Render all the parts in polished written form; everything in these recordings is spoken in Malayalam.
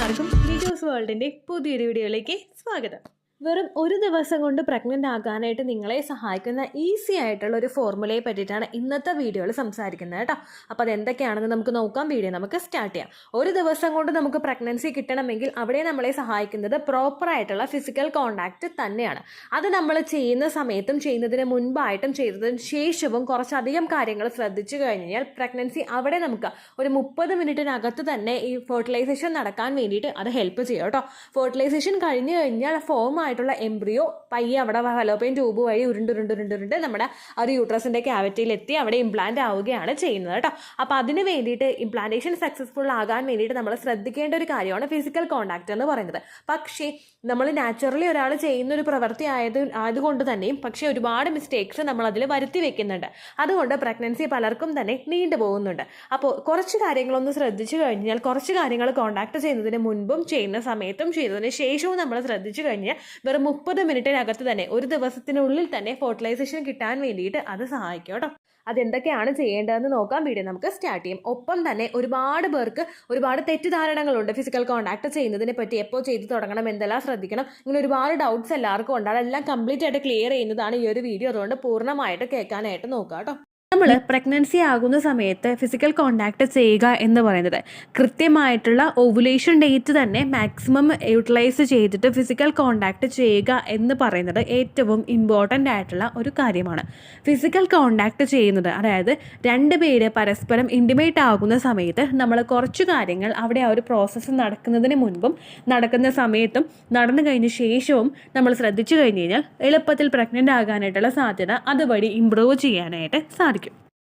എല്ലാവർക്കും ലിജോസ് വേൾഡിൻ്റെ പുതിയൊരു വീഡിയോയിലേക്ക് സ്വാഗതം. വെറും ഒരു ദിവസം കൊണ്ട് പ്രഗ്നൻ്റ് ആകാനായിട്ട് നിങ്ങളെ സഹായിക്കുന്ന ഈസി ആയിട്ടുള്ള ഒരു ഫോർമുലയെ പറ്റിയിട്ടാണ് ഇന്നത്തെ വീഡിയോയിൽ സംസാരിക്കുന്നത് കേട്ടോ. അപ്പോൾ അതെന്തൊക്കെയാണെന്ന് നമുക്ക് നോക്കാം. വീഡിയോ നമുക്ക് സ്റ്റാർട്ട് ചെയ്യാം. ഒരു ദിവസം കൊണ്ട് നമുക്ക് പ്രഗ്നൻസി കിട്ടണമെങ്കിൽ അവിടെ നമ്മളെ സഹായിക്കുന്നത് പ്രോപ്പറായിട്ടുള്ള ഫിസിക്കൽ കോണ്ടാക്റ്റ് തന്നെയാണ്. അത് നമ്മൾ ചെയ്യുന്ന സമയത്തും ചെയ്യുന്നതിന് മുൻപായിട്ടും ചെയ്തതിന് ശേഷവും കുറച്ചധികം കാര്യങ്ങൾ ശ്രദ്ധിച്ചു കഴിഞ്ഞാൽ പ്രഗ്നൻസി അവിടെ നമുക്ക് ഒരു 30 മിനിറ്റിനകത്ത് തന്നെ ഈ ഫെർട്ടിലൈസേഷൻ നടക്കാൻ വേണ്ടിയിട്ട് അത് ഹെൽപ്പ് ചെയ്യും കേട്ടോ. ഫെർട്ടിലൈസേഷൻ കഴിഞ്ഞ് കഴിഞ്ഞാൽ ഫോം ആയിട്ടുള്ള എംബ്രിയോ പയ്യെ അവിടെ ഫലോപ്പിയൻ ട്യൂബ് വഴി ഉരുണ്ട് നമ്മുടെ ഒരു യൂട്രസിൻ്റെ ക്യാവിറ്റിയിൽ എത്തി അവിടെ ഇംപ്ലാന്റ് ആവുകയാണ് ചെയ്യുന്നത് കേട്ടോ. അപ്പോൾ അതിന് വേണ്ടിയിട്ട് ഇംപ്ലാന്റേഷൻ സക്സസ്ഫുൾ ആകാൻ വേണ്ടിയിട്ട് നമ്മൾ ശ്രദ്ധിക്കേണ്ട ഒരു കാര്യമാണ് ഫിസിക്കൽ കോണ്ടാക്ട് എന്ന് പറയുന്നത്. പക്ഷേ നമ്മൾ നാച്ചുറലി ഒരാൾ ചെയ്യുന്ന ഒരു പ്രവൃത്തി ആയതുകൊണ്ട് തന്നെയും പക്ഷേ ഒരുപാട് മിസ്റ്റേക്സ് നമ്മൾ അതിൽ വരുത്തി വെക്കുന്നുണ്ട്. അതുകൊണ്ട് പ്രഗ്നൻസി പലർക്കും തന്നെ നീണ്ടു പോകുന്നുണ്ട്. അപ്പോൾ കുറച്ച് കാര്യങ്ങളൊന്ന് ശ്രദ്ധിച്ചു കഴിഞ്ഞാൽ കുറച്ച് കാര്യങ്ങൾ കോണ്ടാക്ട് ചെയ്യുന്നതിന് മുൻപും ചെയ്യുന്ന സമയത്തും ചെയ്തതിന് ശേഷവും നമ്മൾ ശ്രദ്ധിച്ചു കഴിഞ്ഞാൽ വെറും 30 മിനിറ്റിനകത്ത് തന്നെ ഒരു ദിവസത്തിനുള്ളിൽ തന്നെ ഫെർട്ടിലൈസേഷൻ കിട്ടാൻ വേണ്ടിയിട്ട് അത് സഹായിക്കും കേട്ടോ. അതെന്തൊക്കെയാണ് ചെയ്യേണ്ടതെന്ന് നോക്കാം. വീഡിയോ നമുക്ക് സ്റ്റാർട്ട് ചെയ്യും. ഒപ്പം തന്നെ ഒരുപാട് പേർക്ക് ഒരുപാട് തെറ്റിദ്ധാരണകളുണ്ട് ഫിസിക്കൽ കോണ്ടാക്ട് ചെയ്യുന്നതിനെ പറ്റി. എപ്പോൾ ചെയ്തു തുടങ്ങണം, എന്തെല്ലാം ശ്രദ്ധിക്കണം, ഇങ്ങനെ ഒരുപാട് ഡൗട്ട്സ് എല്ലാവർക്കും ഉണ്ട്. അതെല്ലാം കംപ്ലീറ്റ് ആയിട്ട് ക്ലിയർ ചെയ്യുന്നതാണ് ഈ ഒരു വീഡിയോ. അതുകൊണ്ട് പൂർണ്ണമായിട്ട് കേൾക്കാനായിട്ട് നോക്കാം കേട്ടോ. നമ്മൾ പ്രഗ്നൻസി ആകുന്ന സമയത്ത് ഫിസിക്കൽ കോണ്ടാക്ട് ചെയ്യുക എന്ന് പറയുന്നത് കൃത്യമായിട്ടുള്ള ഓവുലേഷൻ ഡേറ്റ് തന്നെ മാക്സിമം യൂട്ടിലൈസ് ചെയ്തിട്ട് ഫിസിക്കൽ കോണ്ടാക്ട് ചെയ്യുക എന്ന് പറയുന്നത് ഏറ്റവും ഇമ്പോർട്ടൻ്റ് ആയിട്ടുള്ള ഒരു കാര്യമാണ്. ഫിസിക്കൽ കോണ്ടാക്ട് ചെയ്യുന്നത് അതായത് രണ്ടുപേര് പരസ്പരം ഇൻറ്റിമേറ്റ് ആകുന്ന സമയത്ത് നമ്മൾ കുറച്ച് കാര്യങ്ങൾ അവിടെ ആ ഒരു പ്രോസസ്സ് നടക്കുന്നതിന് മുൻപും നടക്കുന്ന സമയത്തും നടന്നു കഴിഞ്ഞ ശേഷവും നമ്മൾ ശ്രദ്ധിച്ചു കഴിഞ്ഞ് കഴിഞ്ഞാൽ എളുപ്പത്തിൽ പ്രഗ്നൻ്റ് ആകാനായിട്ടുള്ള സാധ്യത അതുവഴി ഇമ്പ്രൂവ് ചെയ്യാനായിട്ട് സാധിക്കും.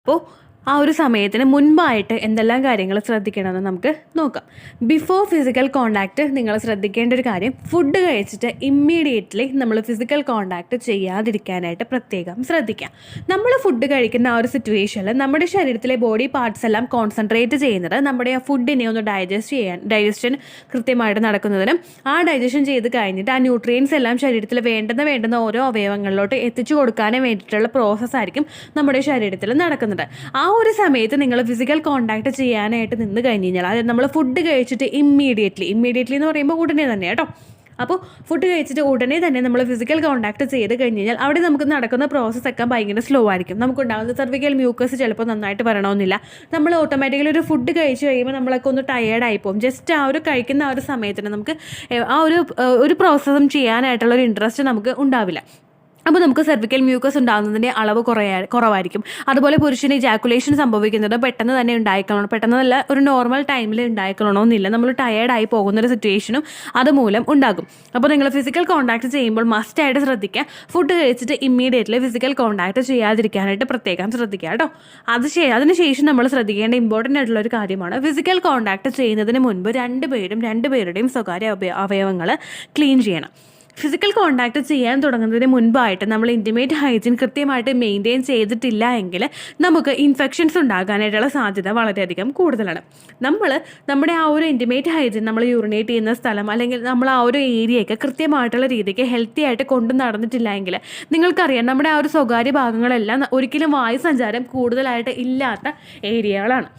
അപ്പോൾ ആ ഒരു സമയത്തിന് മുൻപായിട്ട് എന്തെല്ലാം കാര്യങ്ങൾ ശ്രദ്ധിക്കണമെന്ന് നമുക്ക് നോക്കാം. ബിഫോർ ഫിസിക്കൽ കോണ്ടാക്റ്റ് നിങ്ങൾ ശ്രദ്ധിക്കേണ്ട ഒരു കാര്യം, ഫുഡ് കഴിച്ചിട്ട് ഇമ്മീഡിയറ്റ്ലി നമ്മൾ ഫിസിക്കൽ കോണ്ടാക്റ്റ് ചെയ്യാതിരിക്കാനായിട്ട് പ്രത്യേകം ശ്രദ്ധിക്കാം. നമ്മൾ ഫുഡ് കഴിക്കുന്ന ആ ഒരു സിറ്റുവേഷനിൽ നമ്മുടെ ശരീരത്തിലെ ബോഡി പാർട്സ് എല്ലാം കോൺസെൻട്രേറ്റ് ചെയ്യുന്നത് നമ്മുടെ ആ ഫുഡിനെ ഒന്ന് ഡൈജഷൻ കൃത്യമായിട്ട് നടക്കുന്നതിനും ആ ഡൈജഷൻ ചെയ്ത് കഴിഞ്ഞിട്ട് ആ ന്യൂട്രിയൻസ് എല്ലാം ശരീരത്തിൽ വേണ്ടുന്ന ഓരോ അവയവങ്ങളിലോട്ട് എത്തിച്ചു കൊടുക്കാനും വേണ്ടിയിട്ടുള്ള പ്രോസസ്സായിരിക്കും നമ്മുടെ ശരീരത്തിൽ നടക്കുന്നത്. ആ ഒരു സമയത്ത് നിങ്ങൾ ഫിസിക്കൽ കോണ്ടാക്ട് ചെയ്യാനായിട്ട് നിന്ന് കഴിഞ്ഞ് കഴിഞ്ഞാൽ അതായത് നമ്മൾ ഫുഡ് കഴിച്ചിട്ട് ഇമ്മീഡിയറ്റ്ലി എന്ന് പറയുമ്പോൾ ഉടനെ തന്നെ കേട്ടോ. അപ്പോൾ ഫുഡ് കഴിച്ചിട്ട് ഉടനെ തന്നെ നമ്മൾ ഫിസിക്കൽ കോണ്ടാക്ട് ചെയ്ത് കഴിഞ്ഞ് കഴിഞ്ഞാൽ അവിടെ നമുക്ക് നടക്കുന്ന പ്രോസസ്സൊക്കെ ഭയങ്കര സ്ലോ ആയിരിക്കും. നമുക്കുണ്ടാകുന്ന സർവിക്കൽ മ്യൂക്കസ് ചിലപ്പോൾ നന്നായിട്ട് വരണമെന്നില്ല. നമ്മൾ ഓട്ടോമാറ്റിക്കലി ഒരു ഫുഡ് കഴിച്ച് കഴിയുമ്പോൾ നമ്മളൊക്കെ ഒന്ന് ടയേർഡായി പോകും. ജസ്റ്റ് ആ ഒരു കഴിക്കുന്ന ആ ഒരു സമയത്തിന് നമുക്ക് ആ ഒരു പ്രോസസ്സും ചെയ്യാനായിട്ടുള്ള ഒരു ഇൻട്രസ്റ്റ് നമുക്ക് ഉണ്ടാവില്ല. അപ്പോൾ നമുക്ക് സെർവിക്കൽ മ്യൂക്കസ് ഉണ്ടാകുന്നതിൻ്റെ അളവ് കുറവായിരിക്കും. അതുപോലെ പുരുഷന് ഇജാക്കുലേഷൻ സംഭവിക്കുന്നത് പെട്ടെന്ന് തന്നെ ഉണ്ടായിക്കൊള്ളണം, പെട്ടെന്നല്ല ഒരു നോർമൽ ടൈമിൽ ഉണ്ടായിക്കൊള്ളണമെന്നില്ല. നമ്മൾ ടയേർഡായി പോകുന്നൊരു സിറ്റുവേഷനും അതുമൂലം ഉണ്ടാകും. അപ്പോൾ നിങ്ങൾ ഫിസിക്കൽ കോണ്ടാക്ട് ചെയ്യുമ്പോൾ മസ്റ്റായിട്ട് ശ്രദ്ധിക്കുക. ഫുഡ് കഴിച്ചിട്ട് ഇമ്മീഡിയറ്റ്ലി ഫിസിക്കൽ കോണ്ടാക്ട് ചെയ്യാതിരിക്കാനായിട്ട് പ്രത്യേകം ശ്രദ്ധിക്കുക കേട്ടോ. അതിനുശേഷം നമ്മൾ ശ്രദ്ധിക്കേണ്ട ഇമ്പോർട്ടൻ്റ് ആയിട്ടുള്ള ഒരു കാര്യമാണ് ഫിസിക്കൽ കോണ്ടാക്ട് ചെയ്യുന്നതിന് മുൻപ് രണ്ടുപേരുടെയും സ്വകാര്യ അവയവങ്ങൾ ക്ലീൻ ചെയ്യണം. ഫിസിക്കൽ കോണ്ടാക്ട് ചെയ്യാൻ തുടങ്ങുന്നതിന് മുൻപായിട്ട് നമ്മൾ ഇൻറ്റിമേറ്റ് ഹൈജീൻ കൃത്യമായിട്ട് മെയിൻറ്റെയിൻ ചെയ്തിട്ടില്ല എങ്കിൽ നമുക്ക് ഇൻഫെക്ഷൻസ് ഉണ്ടാകാനായിട്ടുള്ള സാധ്യത വളരെയധികം കൂടുതലാണ്. നമ്മുടെ ആ ഒരു ഇൻറ്റിമേറ്റ് ഹൈജീൻ നമ്മൾ യൂറിനേറ്റ് ചെയ്യുന്ന സ്ഥലം അല്ലെങ്കിൽ നമ്മൾ ആ ഒരു ഏരിയയൊക്കെ കൃത്യമായിട്ടുള്ള രീതിക്ക് ഹെൽത്തി ആയിട്ട് കൊണ്ടു നടന്നിട്ടില്ല എങ്കിൽ നിങ്ങൾക്കറിയാം നമ്മുടെ ആ ഒരു സ്വകാര്യ ഭാഗങ്ങളെല്ലാം ഒരിക്കലും വായു സഞ്ചാരം കൂടുതലായിട്ട് ഇല്ലാത്ത ഏരിയകളാണ്.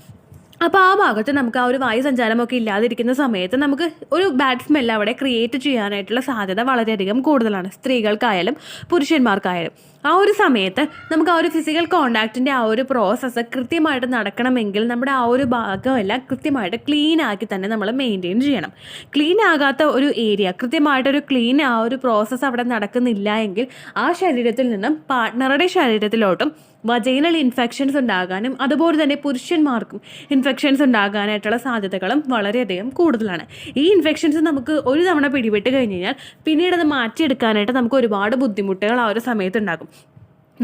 അപ്പോൾ ആ ഭാഗത്ത് നമുക്ക് ആ ഒരു വായു സഞ്ചാരമൊക്കെ ഇല്ലാതിരിക്കുന്ന സമയത്ത് നമുക്ക് ഒരു ബാഡ് സ്മെല്ല് അവിടെ ക്രിയേറ്റ് ചെയ്യാനായിട്ടുള്ള സാധ്യത വളരെയധികം കൂടുതലാണ്, സ്ത്രീകൾക്കായാലും പുരുഷന്മാർക്കായാലും. ആ ഒരു സമയത്ത് നമുക്ക് ആ ഒരു ഫിസിക്കൽ കോണ്ടാക്റ്റിൻ്റെ ആ ഒരു പ്രോസസ്സ് കൃത്യമായിട്ട് നടക്കണമെങ്കിൽ നമ്മുടെ ആ ഒരു ഭാഗമെല്ലാം കൃത്യമായിട്ട് ക്ലീൻ ആക്കി തന്നെ നമ്മൾ മെയിൻറ്റെയിൻ ചെയ്യണം. ക്ലീൻ ആകാത്ത ഒരു ഏരിയ കൃത്യമായിട്ടൊരു ക്ലീൻ ആ ഒരു പ്രോസസ്സ് അവിടെ നടക്കുന്നില്ല എങ്കിൽ ആ ശരീരത്തിൽ നിന്നും പാർട്ട്ണറുടെ ശരീരത്തിലോട്ടും വജൈനൽ ഇൻഫെക്ഷൻസ് ഉണ്ടാകാനും അതുപോലെ തന്നെ പുരുഷന്മാർക്കും ഇൻഫെക്ഷൻസ് ഉണ്ടാകാനായിട്ടുള്ള സാധ്യതകളും വളരെയധികം കൂടുതലാണ്. ഈ ഇൻഫെക്ഷൻസ് നമുക്ക് ഒരു തവണ പിടിപെട്ട് കഴിഞ്ഞ് കഴിഞ്ഞാൽ പിന്നീട് അത് മാറ്റിയെടുക്കാനായിട്ട് നമുക്ക് ഒരുപാട് ബുദ്ധിമുട്ടുകൾ ആ ഒരു സമയത്തുണ്ടാകും.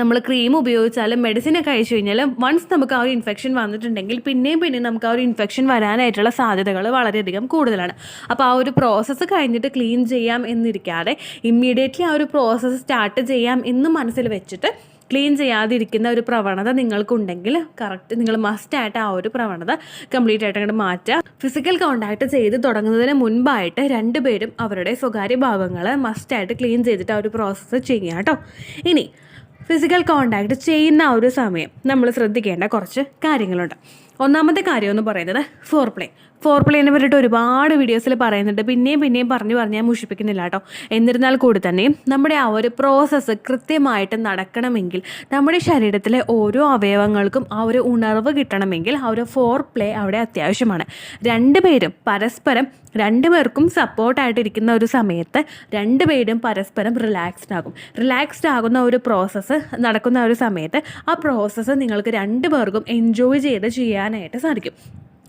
നമ്മൾ ക്രീം ഉപയോഗിച്ചാലും മെഡിസിനൊക്കെ കഴിച്ചു കഴിഞ്ഞാലും വൺസ് നമുക്ക് ആ ഒരു ഇൻഫെക്ഷൻ വന്നിട്ടുണ്ടെങ്കിൽ പിന്നെയും നമുക്ക് ആ ഒരു ഇൻഫെക്ഷൻ വരാനായിട്ടുള്ള സാധ്യതകൾ വളരെയധികം കൂടുതലാണ്. അപ്പോൾ ആ ഒരു പ്രോസസ്സ് കഴിഞ്ഞിട്ട് ക്ലീൻ ചെയ്യാം എന്നിരിക്കാതെ ഇമ്മീഡിയറ്റ്ലി ആ ഒരു പ്രോസസ്സ് സ്റ്റാർട്ട് ചെയ്യാം എന്ന് മനസ്സിൽ വെച്ചിട്ട് ക്ലീൻ ചെയ്യാതിരിക്കുന്ന ഒരു പ്രവണത നിങ്ങൾക്കുണ്ടെങ്കിൽ കറക്റ്റ് നിങ്ങൾ മസ്റ്റായിട്ട് ആ ഒരു പ്രവണത കംപ്ലീറ്റ് ആയിട്ട് അങ്ങോട്ട് മാറ്റുക. ഫിസിക്കൽ കോണ്ടാക്ട് ചെയ്ത് തുടങ്ങുന്നതിന് മുൻപായിട്ട് രണ്ടുപേരും അവരുടെ സ്വകാര്യ ഭാഗങ്ങൾ മസ്റ്റായിട്ട് ക്ലീൻ ചെയ്തിട്ട് ആ ഒരു പ്രോസസ്സ് ചെയ്യുക കേട്ടോ. ഇനി ഫിസിക്കൽ കോണ്ടാക്ട് ചെയ്യുന്ന ഒരു സമയം നമ്മൾ ശ്രദ്ധിക്കേണ്ട കുറച്ച് കാര്യങ്ങളുണ്ട്. ഒന്നാമത്തെ കാര്യം എന്ന് പറയുന്നത് ഫോർ പ്ലേനെ പറ്റിയിട്ട് ഒരുപാട് വീഡിയോസിൽ പറയുന്നുണ്ട്. പിന്നെയും പറഞ്ഞ് ഞാൻ മുഷിപ്പിക്കുന്നില്ല കേട്ടോ. എന്നിരുന്നാൽ കൂടി തന്നെയും നമ്മുടെ ആ ഒരു പ്രോസസ്സ് കൃത്യമായിട്ട് നടക്കണമെങ്കിൽ നമ്മുടെ ശരീരത്തിലെ ഓരോ അവയവങ്ങൾക്കും ആ ഒരു ഉണർവ് കിട്ടണമെങ്കിൽ ആ ഒരു ഫോർ പ്ലേ അവിടെ അത്യാവശ്യമാണ്. രണ്ടുപേർക്കും സപ്പോർട്ടായിട്ടിരിക്കുന്ന ഒരു സമയത്ത് രണ്ടുപേരും പരസ്പരം റിലാക്സ്ഡ് ആകുന്ന ഒരു പ്രോസസ്സ് നടക്കുന്ന ഒരു സമയത്ത് ആ പ്രോസസ്സ് നിങ്ങൾക്ക് രണ്ടുപേർക്കും എൻജോയ് ചെയ്ത് ചെയ്യാനായിട്ട് സാധിക്കും.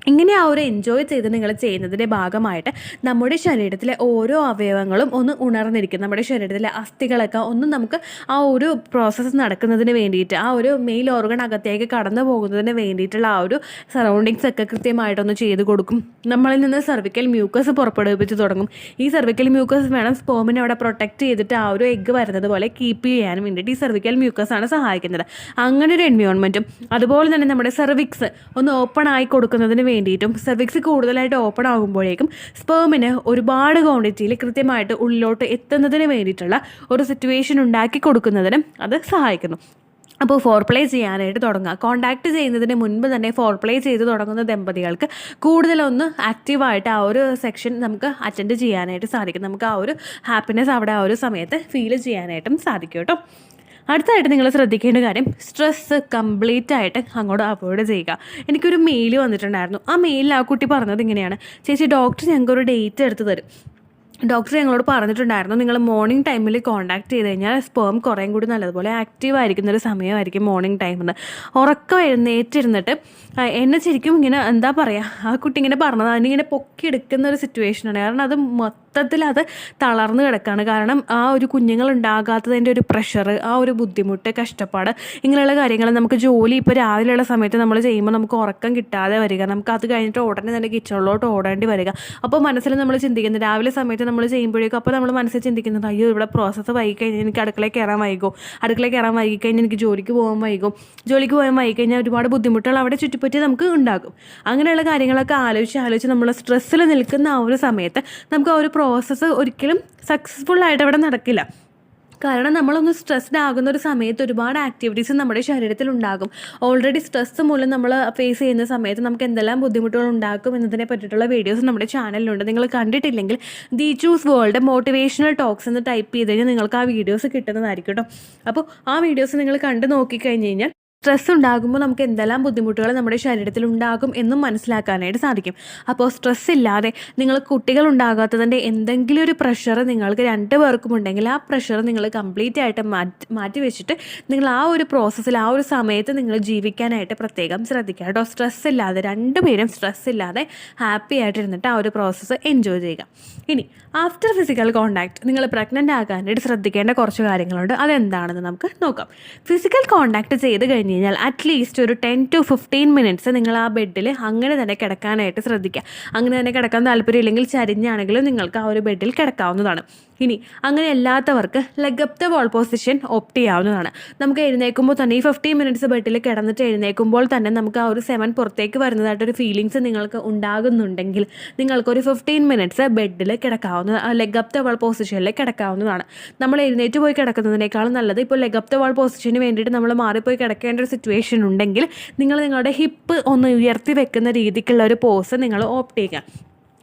ഇങ്ങനെ ആ ഒരു എൻജോയ് ചെയ്ത് നിങ്ങൾ ചെയ്യുന്നതിൻ്റെ ഭാഗമായിട്ട് നമ്മുടെ ശരീരത്തിലെ ഓരോ അവയവങ്ങളും ഒന്ന് ഉണർന്നിരിക്കും. നമ്മുടെ ശരീരത്തിലെ അസ്ഥികളൊക്കെ ഒന്ന് നമുക്ക് ആ ഒരു പ്രോസസ്സ് നടക്കുന്നതിന് വേണ്ടിയിട്ട് ആ ഒരു മെയിൽ ഓർഗൺ അകത്തേക്ക് കടന്നു പോകുന്നതിന് വേണ്ടിയിട്ടുള്ള ആ ഒരു സറൗണ്ടിങ്സ് ഒക്കെ കൃത്യമായിട്ടൊന്ന് ചെയ്ത് കൊടുക്കും. നമ്മളിൽ നിന്ന് സെർവിക്കൽ മ്യൂക്കസ് പുറപ്പെടുവിപ്പിച്ച് തുടങ്ങും. ഈ സെർവിക്കൽ മ്യൂക്കസ് വേണം സ്പേമിനെ അവിടെ പ്രൊട്ടക്റ്റ് ചെയ്തിട്ട് ആ ഒരു എഗ്ഗ് വരുന്നത് പോലെ കീപ്പ് ചെയ്യാനും വേണ്ടിയിട്ട് ഈ സെർവിക്കൽ മ്യൂക്കസ് ആണ് സഹായിക്കുന്നത്. അങ്ങനെ ഒരു എൻവയോൺമെൻറ്റും അതുപോലെ തന്നെ നമ്മുടെ സെർവിക്സ് ഒന്ന് ഓപ്പൺ ആയി കൊടുക്കുന്നതിന് വേണ്ടിയിട്ടും സെർവിക്സ് കൂടുതലായിട്ട് ഓപ്പൺ ആകുമ്പോഴേക്കും സ്പേമിന് ഒരുപാട് ക്വാണ്ടിറ്റിയിൽ കൃത്യമായിട്ട് ഉള്ളിലോട്ട് എത്തുന്നതിന് വേണ്ടിയിട്ടുള്ള ഒരു സിറ്റുവേഷൻ ഉണ്ടാക്കി കൊടുക്കുന്നതിനും അത് സഹായിക്കുന്നു. അപ്പോൾ ഫോർ പ്ലേ ചെയ്യാനായിട്ട് തുടങ്ങുക. കോൺടാക്ട് ചെയ്യുന്നതിന് മുൻപ് തന്നെ ഫോർ പ്ലേ ചെയ്ത് തുടങ്ങുന്ന ദമ്പതികൾക്ക് കൂടുതലൊന്ന് ആക്റ്റീവായിട്ട് ആ ഒരു സെക്ഷൻ നമുക്ക് അറ്റൻഡ് ചെയ്യാനായിട്ട് സാധിക്കും. നമുക്ക് ആ ഒരു ഹാപ്പിനെസ് അവിടെ ആ ഒരു സമയത്ത് ഫീൽ ചെയ്യാനായിട്ടും സാധിക്കും കേട്ടോ. അടുത്തായിട്ട് നിങ്ങൾ ശ്രദ്ധിക്കേണ്ട കാര്യം, സ്ട്രെസ്സ് കംപ്ലീറ്റ് ആയിട്ട് അങ്ങോട്ട് അവോയ്ഡ് ചെയ്യുക. എനിക്കൊരു മെയിൽ വന്നിട്ടുണ്ടായിരുന്നു. ആ മെയിലിൽ ആ കുട്ടി പറഞ്ഞത് ഇങ്ങനെയാണ്: ചേച്ചി, ഡോക്ടർ ഞങ്ങൾക്കൊരു ഡേറ്റ് എടുത്ത് തരും. ഡോക്ടർ ഞങ്ങളോട് പറഞ്ഞിട്ടുണ്ടായിരുന്നു, നിങ്ങൾ മോർണിംഗ് ടൈമിൽ കോൺടാക്ട് ചെയ്ത് കഴിഞ്ഞാൽ സ്പേം കുറേയും കൂടി നല്ലതുപോലെ ആക്റ്റീവ് ആയിരിക്കുന്നൊരു സമയമായിരിക്കും മോർണിംഗ് ടൈമെന്ന്. ഉറക്കം എഴുന്നേറ്റിരുന്നിട്ട് എന്നെ ശരിക്കും ഇങ്ങനെ എന്താ പറയുക, ആ കുട്ടി ഇങ്ങനെ പറഞ്ഞത് അതിനിങ്ങനെ പൊക്കിയെടുക്കുന്ന ഒരു സിറ്റുവേഷനാണ്. കാരണം അത് മൊത്തത്തിൽ അത് തളർന്ന് കിടക്കുകയാണ്. കാരണം ആ ഒരു കുഞ്ഞുങ്ങൾ ഉണ്ടാകാത്തതിൻ്റെ ഒരു പ്രഷർ, ആ ഒരു ബുദ്ധിമുട്ട്, കഷ്ടപ്പാട്, ഇങ്ങനെയുള്ള കാര്യങ്ങൾ നമുക്ക് ജോലി ഇപ്പോൾ രാവിലെയുള്ള സമയത്ത് നമ്മൾ ചെയ്യുമ്പോൾ നമുക്ക് ഉറക്കം കിട്ടാതെ വരിക, നമുക്ക് അത് കഴിഞ്ഞിട്ട് ഉടനെ തന്നെ കിച്ചണിലോട്ട് ഓടേണ്ടി വരിക. അപ്പോൾ മനസ്സിൽ നമ്മൾ ചിന്തിക്കുന്നത്, രാവിലെ സമയത്ത് നമ്മൾ ചെയ്യുമ്പോഴേക്കും അപ്പോൾ നമ്മൾ മനസ്സിൽ ചിന്തിക്കുന്നത്, അയ്യോ ഇവിടെ പ്രോസസ്സ് വൈകിക്കഴിഞ്ഞാൽ എനിക്ക് അടുക്കളയിൽ കയറാൻ വൈകിക്കഴിഞ്ഞാൽ എനിക്ക് ജോലിക്ക് പോകാൻ വൈകിക്കഴിഞ്ഞാൽ ഒരുപാട് ബുദ്ധിമുട്ടുകൾ അവിടെ ചുറ്റിപ്പറ്റി നമുക്ക് ഉണ്ടാകും. അങ്ങനെയുള്ള കാര്യങ്ങളൊക്കെ ആലോചിച്ച് നമ്മൾ സ്ട്രെസ്സിൽ നിൽക്കുന്ന ആ ഒരു സമയത്ത് നമുക്ക് ആ ഒരു പ്രോസസ്സ് ഒരിക്കലും സക്സസ്ഫുള്ളായിട്ട് അവിടെ നടക്കില്ല. കാരണം നമ്മളൊന്ന് സ്ട്രെസ്ഡ് ആകുന്ന ഒരു സമയത്ത് ഒരുപാട് ആക്ടിവിറ്റീസ് നമ്മുടെ ശരീരത്തിൽ ഉണ്ടാകും. ഓൾറെഡി സ്ട്രെസ്സ് മൂലം നമ്മൾ ഫേസ് ചെയ്യുന്ന സമയത്ത് നമുക്ക് എന്തെല്ലാം ബുദ്ധിമുട്ടുകൾ ഉണ്ടാക്കും എന്നതിനെ പറ്റിയിട്ടുള്ള വീഡിയോസ് നമ്മുടെ ചാനലിലുണ്ട്. നിങ്ങൾ കണ്ടിട്ടില്ലെങ്കിൽ the choose world motivational talks എന്ന് ടൈപ്പ് ചെയ്ത് കഴിഞ്ഞാൽ നിങ്ങൾക്ക് ആ വീഡിയോസ് കിട്ടുന്നതായിരിക്കും കേട്ടോ. അപ്പോൾ ആ വീഡിയോസ് നിങ്ങൾ കണ്ടു നോക്കിക്കഴിഞ്ഞ് കഴിഞ്ഞാൽ സ്ട്രെസ് ഉണ്ടാകുമ്പോൾ നമുക്ക് എന്തെല്ലാം ബുദ്ധിമുട്ടുകൾ നമ്മുടെ ശരീരത്തിൽ ഉണ്ടാകും എന്നും മനസ്സിലാക്കാനായിട്ട് സാധിക്കും. അപ്പോൾ സ്ട്രെസ് ഇല്ലാതെ നിങ്ങൾ കുട്ടികൾ ഉണ്ടാകാത്തതിൻ്റെ എന്തെങ്കിലും ഒരു പ്രഷർ നിങ്ങൾക്ക് രണ്ടു പേർക്കും ഉണ്ടെങ്കിൽ ആ പ്രഷർ നിങ്ങൾ കംപ്ലീറ്റ് ആയിട്ട് മാറ്റി വെച്ചിട്ട് നിങ്ങൾ ആ ഒരു പ്രോസസ്സിൽ ആ ഒരു സമയത്ത് നിങ്ങൾ ജീവിക്കാനായിട്ട് പ്രത്യേകം ശ്രദ്ധിക്കുക കേട്ടോ. സ്ട്രെസ് ഇല്ലാതെ, രണ്ടുപേരും സ്ട്രെസ് ഇല്ലാതെ ഹാപ്പി ആയിട്ടിരുന്നിട്ട് ആ ഒരു പ്രോസസ്സ് എൻജോയ് ചെയ്യുക. ഇനി ആഫ്റ്റർ ഫിസിക്കൽ കോണ്ടാക്ട് നിങ്ങൾ പ്രഗ്നൻ്റ് ആകാനായിട്ട് ശ്രദ്ധിക്കേണ്ട കുറച്ച് കാര്യങ്ങളുണ്ട്. അതെന്താണെന്ന് നമുക്ക് നോക്കാം. ഫിസിക്കൽ കോണ്ടാക്ട് ചെയ്ത് കഴിഞ്ഞാൽ അറ്റ്ലീസ്റ്റ് ഒരു 10 to 15 മിനിറ്റ്സ് നിങ്ങൾ ആ ബെഡിൽ അങ്ങനെ തന്നെ കിടക്കാനായിട്ട് ശ്രദ്ധിക്കുക. അങ്ങനെ തന്നെ കിടക്കാൻ താല്പര്യമില്ലെങ്കിൽ ചരിഞ്ഞാണെങ്കിലും നിങ്ങൾക്ക് ആ ഒരു ബെഡിൽ കിടക്കാവുന്നതാണ്. ഇനി അങ്ങനെ അല്ലാത്തവർക്ക് leg up the wall position opt ചെയ്യാവുന്നതാണ്. നമുക്ക് എഴുന്നേൽക്കുമ്പോൾ തന്നെ ഈ 15 മിനിറ്റ്സ് ബെഡിൽ കിടന്നിട്ട് എഴുന്നേൽക്കുമ്പോൾ തന്നെ നമുക്ക് ആ ഒരു 7 പുറത്തേക്ക് വരുന്നതായിട്ടൊരു ഫീലിങ്സ് നിങ്ങൾക്ക് ഉണ്ടാകുന്നുണ്ടെങ്കിൽ നിങ്ങൾക്കൊരു 15 മിനിറ്റ്സ് ബെഡിൽ ലെഗ് അപ്പ് ദ വാൾ പൊസിഷനിൽ കിടക്കാവുന്നതാണ്. നമ്മൾ എഴുന്നേറ്റ് പോയി കിടക്കുന്നതിനേക്കാളും നല്ലത് ഇപ്പോൾ ലെഗ് അപ്പ് ദ വാൾ പൊസിഷന് വേണ്ടിയിട്ട് നമ്മൾ മാറിപ്പോയി കിടക്കേണ്ട ഒരു സിറ്റുവേഷൻ ഉണ്ടെങ്കിൽ നിങ്ങൾ നിങ്ങളുടെ ഹിപ്പ് ഒന്ന് ഉയർത്തി വെക്കുന്ന രീതിക്കുള്ള ഒരു പോസ് നിങ്ങൾ ഓപ്റ്റ് ചെയ്യുക.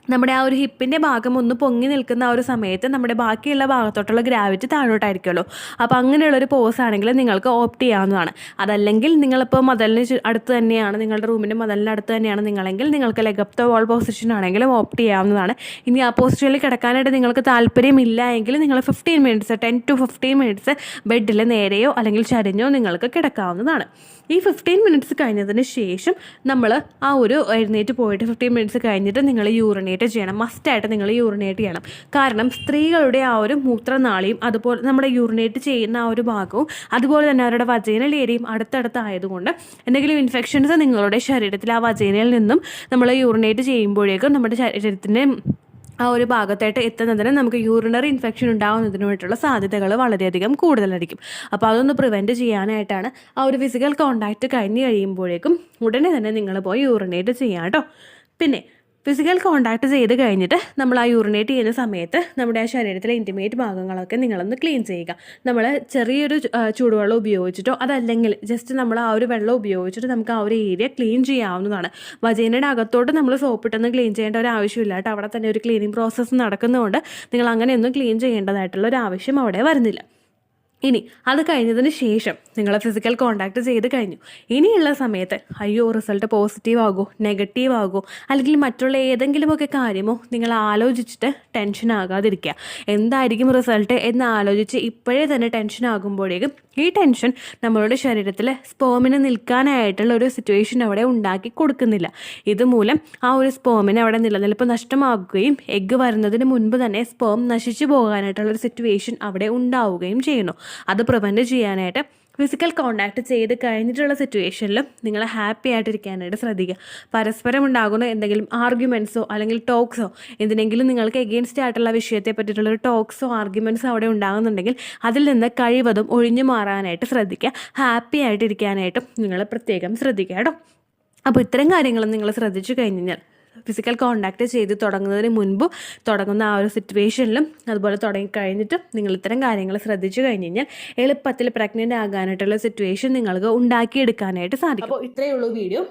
നമ്മുടെ ആ ഒരു ഹിപ്പിൻ്റെ ഭാഗം ഒന്ന് പൊങ്ങി നിൽക്കുന്ന ആ ഒരു സമയത്ത് നമ്മുടെ ബാക്കിയുള്ള ഭാഗത്തോട്ടുള്ള ഗ്രാവിറ്റി താഴോട്ടായിരിക്കുമല്ലോ. അപ്പോൾ അങ്ങനെയുള്ളൊരു പോസ് ആണെങ്കിൽ നിങ്ങൾക്ക് ഓപ്റ്റ് ചെയ്യാവുന്നതാണ്. അതല്ലെങ്കിൽ നിങ്ങളിപ്പോൾ മതിലിന് അടുത്ത് തന്നെയാണ്, നിങ്ങളുടെ റൂമിൻ്റെ മതിലിന് അടുത്ത് തന്നെയാണ് നിങ്ങളെങ്കിൽ നിങ്ങൾക്ക് leg up the wall position ആണെങ്കിലും ഓപ്റ്റ് ചെയ്യാവുന്നതാണ്. ഇനി ആ പൊസിഷനിൽ കിടക്കാനായിട്ട് നിങ്ങൾക്ക് താല്പര്യമില്ല എങ്കിൽ നിങ്ങൾ 15 മിനിറ്റ്സ് 10 to 15 മിനിറ്റ്സ് ബെഡിൽ നേരെയോ അല്ലെങ്കിൽ ചരിഞ്ഞോ നിങ്ങൾക്ക് കിടക്കാവുന്നതാണ്. ഈ 15 മിനിറ്റ്സ് കഴിഞ്ഞതിന് ശേഷം നമ്മൾ ആ ഒരു എഴുന്നേറ്റ് പോയിട്ട് 15 മിനിറ്റ്സ് കഴിഞ്ഞിട്ട് നിങ്ങൾ യൂറിനേറ്റ് ചെയ്യണം. മസ്റ്റായിട്ട് നിങ്ങൾ യൂറിനേറ്റ് ചെയ്യണം. കാരണം സ്ത്രീകളുടെ ആ ഒരു മൂത്രനാളിയും അതുപോലെ നമ്മുടെ യൂറിനേറ്റ് ചെയ്യുന്ന ആ ഒരു ഭാഗവും അതുപോലെ തന്നെ അവരുടെ വജൈനൽ ഏരിയയും അടുത്തടുത്തായതുകൊണ്ട് എന്തെങ്കിലും ഇൻഫെക്ഷൻസ് നിങ്ങളുടെ ശരീരത്തിൽ ആ വജൈനയിൽ നിന്നും നമ്മൾ യൂറിനേറ്റ് ചെയ്യുമ്പോഴേക്കും നമ്മുടെ ശരീരത്തിൻ്റെ ആ ഒരു ഭാഗത്തായിട്ട് എത്തുന്നതിന് നമുക്ക് യൂറിനറി ഇൻഫെക്ഷൻ ഉണ്ടാകുന്നതിനായിട്ടുള്ള സാധ്യതകൾ വളരെയധികം കൂടുതലായിരിക്കും. അപ്പോൾ അതൊന്ന് പ്രിവെൻറ്റ് ചെയ്യാനായിട്ടാണ് ആ ഒരു ഫിസിക്കൽ കോണ്ടാക്റ്റ് കഴിഞ്ഞ് കഴിയുമ്പോഴേക്കും ഉടനെ തന്നെ നിങ്ങൾ പോയി യൂറിനേറ്റ് ചെയ്യാം കേട്ടോ. പിന്നെ ഫിസിക്കൽ കോൺടാക്ട് ചെയ്ത് കഴിഞ്ഞിട്ട് നമ്മൾ ആ യൂറിനേറ്റ് ചെയ്യുന്ന സമയത്ത് നമ്മുടെ ആ ശരീരത്തിലെ ഇൻറ്റിമേറ്റ് ഭാഗങ്ങളൊക്കെ നിങ്ങളൊന്ന് ക്ലീൻ ചെയ്യുക. നമ്മൾ ചെറിയൊരു ചൂടുവെള്ളം ഉപയോഗിച്ചിട്ടോ അതല്ലെങ്കിൽ ജസ്റ്റ് നമ്മൾ ആ ഒരു വെള്ളം ഉപയോഗിച്ചിട്ട് നമുക്ക് ആ ഒരു ഏരിയ ക്ലീൻ ചെയ്യാവുന്നതാണ്. വജൈനയുടെ അകത്തോട്ട് നമ്മൾ സോപ്പിട്ടൊന്നും ക്ലീൻ ചെയ്യേണ്ട ഒരു ആവശ്യമില്ല കേട്ടോ. അവിടെ തന്നെ ഒരു ക്ലീനിങ് പ്രോസസ്സ് നടക്കുന്നതുകൊണ്ട് നിങ്ങൾ അങ്ങനെയൊന്നും ക്ലീൻ ചെയ്യേണ്ടതായിട്ടുള്ള ഒരു ആവശ്യം അവിടെ വരുന്നില്ല. ഇനി അത് കഴിഞ്ഞതിന് ശേഷം നിങ്ങൾ ഫിസിക്കൽ കോൺടാക്ട് ചെയ്ത് കഴിഞ്ഞു. ഇനിയുള്ള സമയത്ത് അയ്യോ റിസൾട്ട് പോസിറ്റീവ് ആകുമോ നെഗറ്റീവ് ആകുമോ അല്ലെങ്കിൽ മറ്റുള്ള ഏതെങ്കിലുമൊക്കെ കാര്യമോ നിങ്ങൾ ആലോചിച്ചിട്ട് ടെൻഷൻ ആകാതിരിക്കുക. എന്തായിരിക്കും റിസൾട്ട് എന്ന് ആലോചിച്ച് ഇപ്പോഴേ തന്നെ ടെൻഷൻ ആകുമ്പോഴേക്കും ഈ ടെൻഷൻ നമ്മളുടെ ശരീരത്തിൽ സ്പേമിന് നിൽക്കാനായിട്ടുള്ള ഒരു സിറ്റുവേഷൻ അവിടെ ഉണ്ടാക്കി കൊടുക്കുന്നില്ല. ഇതുമൂലം ആ ഒരു സ്പേമിന് അവിടെ നിലനിൽപ്പ് നഷ്ടമാകുകയും എഗ്ഗ് വരുന്നതിന് മുൻപ് തന്നെ സ്പേം നശിച്ചു പോകാനായിട്ടുള്ളൊരു സിറ്റുവേഷൻ അവിടെ ഉണ്ടാവുകയും ചെയ്യുന്നു. അത് പ്രിവെൻറ്റ് ചെയ്യാനായിട്ട് ഫിസിക്കൽ കോൺടാക്ട് ചെയ്ത് കഴിഞ്ഞിട്ടുള്ള സിറ്റുവേഷനിലും നിങ്ങൾ ഹാപ്പി ആയിട്ടിരിക്കാനായിട്ട് ശ്രദ്ധിക്കുക. പരസ്പരം ഉണ്ടാകുന്ന എന്തെങ്കിലും ആർഗ്യുമെൻറ്റ്സോ അല്ലെങ്കിൽ ടോക്സോ എന്തിനെങ്കിലും നിങ്ങൾക്ക് എഗെയിൻസ്റ്റ് ആയിട്ടുള്ള വിഷയത്തെ പറ്റിയിട്ടുള്ളൊരു ടോക്സോ ആർഗ്യുമെൻറ്റ്സോ അവിടെ ഉണ്ടാകുന്നുണ്ടെങ്കിൽ അതിൽ നിന്ന് കഴിവതും ഒഴിഞ്ഞു മാറാനായിട്ട് ശ്രദ്ധിക്കുക. ഹാപ്പി ആയിട്ടിരിക്കാനായിട്ടും നിങ്ങൾ പ്രത്യേകം ശ്രദ്ധിക്കുക കേട്ടോ. അപ്പോൾ ഇത്തരം കാര്യങ്ങളും നിങ്ങൾ ശ്രദ്ധിച്ചു കഴിഞ്ഞാൽ ഫിസിക്കൽ കോൺടാക്ട് ചെയ്ത് തുടങ്ങുന്നതിന് മുൻപ് തുടങ്ങുന്ന ആ ഒരു സിറ്റുവേഷനിലും അതുപോലെ തുടങ്ങിക്കഴിഞ്ഞിട്ടും നിങ്ങൾ ഇത്തരം കാര്യങ്ങൾ ശ്രദ്ധിച്ചു കഴിഞ്ഞ് കഴിഞ്ഞാൽ എളുപ്പത്തിൽ പ്രഗ്നൻ്റ് ആകാനായിട്ടുള്ള സിറ്റുവേഷൻ നിങ്ങൾക്ക് ഉണ്ടാക്കിയെടുക്കാനായിട്ട് സാധിക്കും. അപ്പോൾ ഇത്രയേ ഉള്ളൂ വീഡിയോ.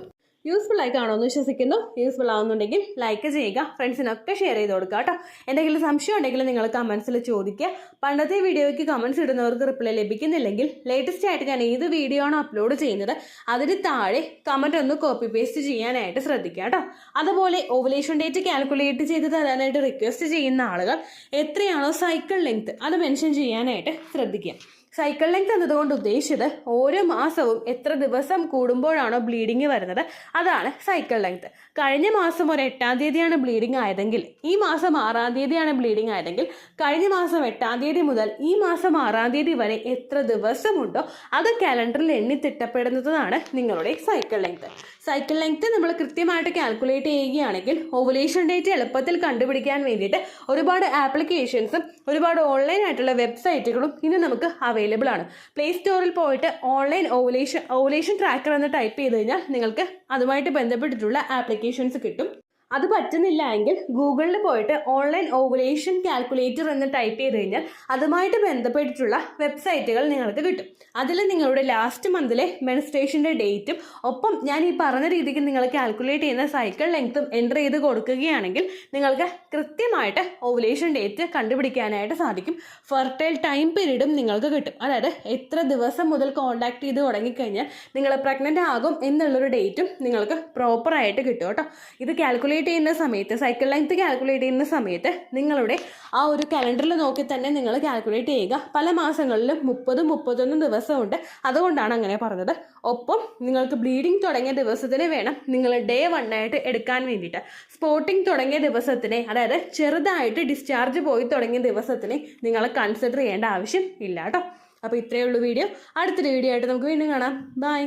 യൂസ്ഫുൾ ആയി കാണുമെന്ന് വിശ്വസിക്കുന്നു. യൂസ്ഫുൾ ആവുന്നുണ്ടെങ്കിൽ ലൈക്ക് ചെയ്യുക, ഫ്രണ്ട്സിനൊക്കെ ഷെയർ ചെയ്ത് കൊടുക്കുക കേട്ടോ. എന്തെങ്കിലും സംശയം ഉണ്ടെങ്കിൽ നിങ്ങൾ കമൻസിൽ ചോദിക്കുക. പണ്ടത്തെ വീഡിയോയ്ക്ക് കമൻസ് ഇടുന്നവർക്ക് റിപ്ലൈ ലഭിക്കുന്നില്ലെങ്കിൽ ലേറ്റസ്റ്റ് ആയിട്ട് ഞാൻ ഏത് വീഡിയോ ആണോ അപ്ലോഡ് ചെയ്യുന്നത് അതിന് താഴെ കമൻറ്റ് ഒന്ന് കോപ്പി പേസ്റ്റ് ചെയ്യാനായിട്ട് ശ്രദ്ധിക്കുക കേട്ടോ. അതുപോലെ ഓവുലേഷൻ ഡേറ്റ് കാൽക്കുലേറ്റ് ചെയ്ത് തരാനായിട്ട് റിക്വസ്റ്റ് ചെയ്യുന്ന ആളുകൾ എത്രയാണോ സൈക്കിൾ ലെങ്ത് അത് മെൻഷൻ ചെയ്യാനായിട്ട് ശ്രദ്ധിക്കുക. സൈക്കിൾ ലെങ്ത് എന്നതുകൊണ്ട് ഉദ്ദേശിച്ചത് ഓരോ മാസവും എത്ര ദിവസം കൂടുമ്പോഴാണോ ബ്ലീഡിങ് വരുന്നത് അതാണ് സൈക്കിൾ ലെങ്ത്. കഴിഞ്ഞ മാസം ഒരു 8-ാം തീയതിയാണ് ബ്ലീഡിങ് ആയതെങ്കിൽ ഈ മാസം 6-ാം തീയതിയാണ് ബ്ലീഡിങ് ആയതെങ്കിൽ കഴിഞ്ഞ മാസം 8-ാം തീയതി മുതൽ ഈ മാസം 6-ാം തീയതി വരെ എത്ര ദിവസമുണ്ടോ അത് കാലണ്ടറിൽ എണ്ണി തിട്ടപ്പെടുന്നതാണ് നിങ്ങളുടെ സൈക്കിൾ ലെങ്ത്. സൈക്കിൾ ലെങ്ത് നമ്മൾ കൃത്യമായിട്ട് കാൽക്കുലേറ്റ് ചെയ്യുകയാണെങ്കിൽ ഓവുലേഷൻ ഡേറ്റ് എളുപ്പത്തിൽ കണ്ടുപിടിക്കാൻ വേണ്ടിയിട്ട് ഒരുപാട് ആപ്ലിക്കേഷൻസും ഒരുപാട് ഓൺലൈൻ ആയിട്ടുള്ള വെബ്സൈറ്റുകളും ഇനി നമുക്ക് അവൈലബിൾ ആണ്. പ്ലേ സ്റ്റോറിൽ പോയിട്ട് ഓൺലൈൻ ഓവുലേഷൻ ട്രാക്കർ എന്ന് ടൈപ്പ് ചെയ്ത് കഴിഞ്ഞാൽ നിങ്ങൾക്ക് അതുമായിട്ട് ബന്ധപ്പെട്ടിട്ടുള്ള ആപ്ലിക്കേഷൻസ് കിട്ടും. അത് പറ്റുന്നില്ല എങ്കിൽ ഗൂഗിളിൽ പോയിട്ട് ഓൺലൈൻ ഓവുലേഷൻ കാൽക്കുലേറ്റർ എന്ന് ടൈപ്പ് ചെയ്ത് കഴിഞ്ഞാൽ അതുമായിട്ട് ബന്ധപ്പെട്ടിട്ടുള്ള വെബ്സൈറ്റുകൾ നിങ്ങൾക്ക് കിട്ടും. അതിൽ നിങ്ങളുടെ ലാസ്റ്റ് മന്തിലെ മെൻസ്ട്രേഷൻ്റെ ഡേറ്റും ഒപ്പം ഞാൻ ഈ പറഞ്ഞ രീതിക്ക് നിങ്ങൾ കാൽക്കുലേറ്റ് ചെയ്യുന്ന സൈക്കിൾ ലെങ്ത്തും എൻ്റർ ചെയ്ത് കൊടുക്കുകയാണെങ്കിൽ നിങ്ങൾക്ക് കൃത്യമായിട്ട് ഓവുലേഷൻ ഡേറ്റ് കണ്ടുപിടിക്കാനായിട്ട് സാധിക്കും. ഫെർട്ടൈൽ ടൈം പീരീഡും നിങ്ങൾക്ക് കിട്ടും. അതായത് എത്ര ദിവസം മുതൽ കോൺടാക്ട് ചെയ്ത് തുടങ്ങിക്കഴിഞ്ഞാൽ നിങ്ങൾ പ്രഗ്നൻ്റ് ആകും എന്നുള്ളൊരു ഡേറ്റും നിങ്ങൾക്ക് പ്രോപ്പറായിട്ട് കിട്ടും കേട്ടോ. ഇത് കാൽക്കുലേറ്റ് ചെയ്യുന്ന സമയത്ത് സൈക്കിൾ ലെങ്ത് കാൽക്കുലേറ്റ് ചെയ്യുന്ന സമയത്ത് നിങ്ങളുടെ ആ ഒരു കലണ്ടറിൽ നോക്കി തന്നെ നിങ്ങൾ കാൽക്കുലേറ്റ് ചെയ്യുക. പല മാസങ്ങളിലും 30-31 ദിവസമുണ്ട്, അതുകൊണ്ടാണ് അങ്ങനെ പറഞ്ഞത്. ഒപ്പം നിങ്ങൾക്ക് ബ്ലീഡിങ് തുടങ്ങിയ ദിവസത്തിന് വേണം നിങ്ങൾ ഡേ 1 ആയിട്ട് എടുക്കാൻ വേണ്ടിയിട്ട്. സ്പോട്ടിങ് തുടങ്ങിയ ദിവസത്തിനെ അതായത് ചെറുതായിട്ട് ഡിസ്ചാർജ് പോയി തുടങ്ങിയ ദിവസത്തിനെ നിങ്ങൾ കൺസിഡർ ചെയ്യേണ്ട ആവശ്യം ഇല്ല കേട്ടോ. അപ്പോൾ ഇത്രയേ ഉള്ളൂ വീഡിയോ. അടുത്തൊരു വീഡിയോ ആയിട്ട് നമുക്ക് വീണ്ടും കാണാം. ബൈ.